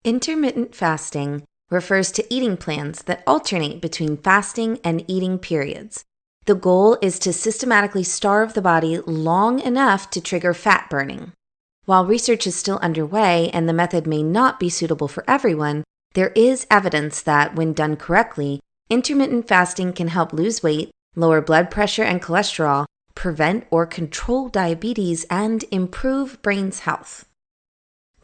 Intermittent fasting refers to eating plans that alternate between fasting and eating periods. The goal is to systematically starve the body long enough to trigger fat burning. While research is still underway and the method may not be suitable for everyone, there is evidence that, when done correctly, intermittent fasting can help lose weight, lower blood pressure and cholesterol, prevent or control diabetes, and improve brain's health.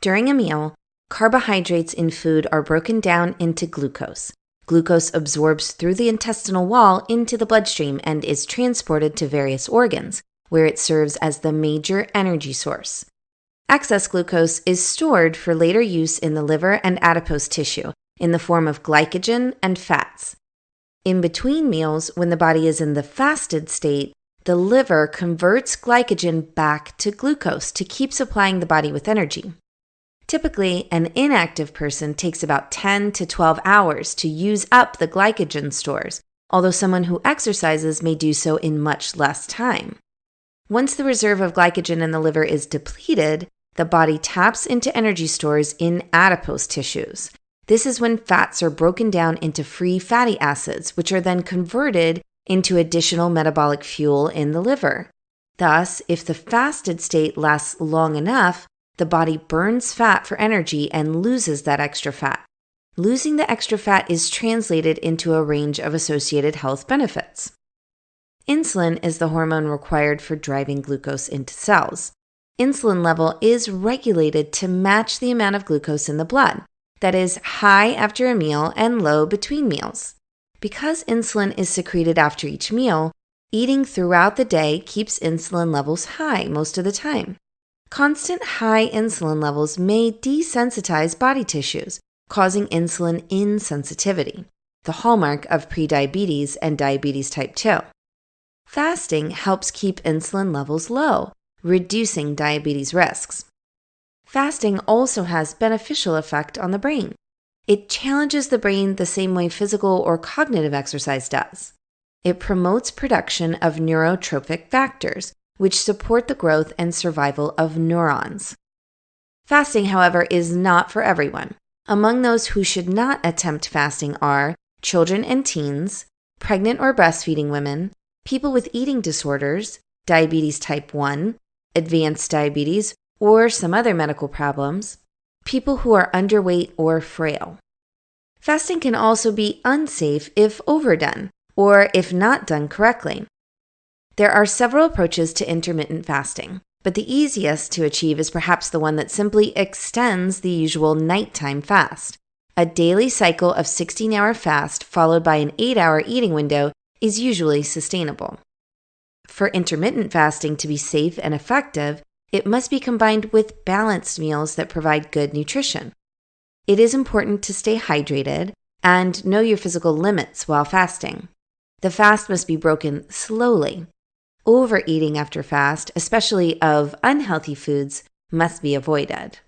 During a meal, carbohydrates in food are broken down into glucose. Glucose absorbs through the intestinal wall into the bloodstream and is transported to various organs, where it serves as the major energy source. Excess glucose is stored for later use in the liver and adipose tissue in the form of glycogen and fats. In between meals, when the body is in the fasted state, the liver converts glycogen back to glucose to keep supplying the body with energy. Typically, an inactive person takes about 10 to 12 hours to use up the glycogen stores, although someone who exercises may do so in much less time. Once the reserve of glycogen in the liver is depleted, the body taps into energy stores in adipose tissues. This is when fats are broken down into free fatty acids, which are then converted into additional metabolic fuel in the liver. Thus, if the fasted state lasts long enough, the body burns fat for energy and loses that extra fat. Losing the extra fat is translated into a range of associated health benefits. Insulin is the hormone required for driving glucose into cells. Insulin level is regulated to match the amount of glucose in the blood, that is, high after a meal and low between meals. Because insulin is secreted after each meal, eating throughout the day keeps insulin levels high most of the time. Constant high insulin levels may desensitize body tissues, causing insulin insensitivity, the hallmark of prediabetes and diabetes type 2. Fasting helps keep insulin levels low, reducing diabetes risks. Fasting also has beneficial effect on the brain. It challenges the brain the same way physical or cognitive exercise does. It promotes production of neurotrophic factors, which support the growth and survival of neurons. Fasting, however, is not for everyone. Among those who should not attempt fasting are children and teens, pregnant or breastfeeding women, people with eating disorders, diabetes type 1, advanced diabetes, or some other medical problems, people who are underweight or frail. Fasting can also be unsafe if overdone, or if not done correctly. There are several approaches to intermittent fasting, but the easiest to achieve is perhaps the one that simply extends the usual nighttime fast. A daily cycle of 16-hour fast followed by an 8-hour eating window is usually sustainable. For intermittent fasting to be safe and effective, it must be combined with balanced meals that provide good nutrition. It is important to stay hydrated and know your physical limits while fasting. The fast must be broken slowly. Overeating after fast, especially of unhealthy foods, must be avoided.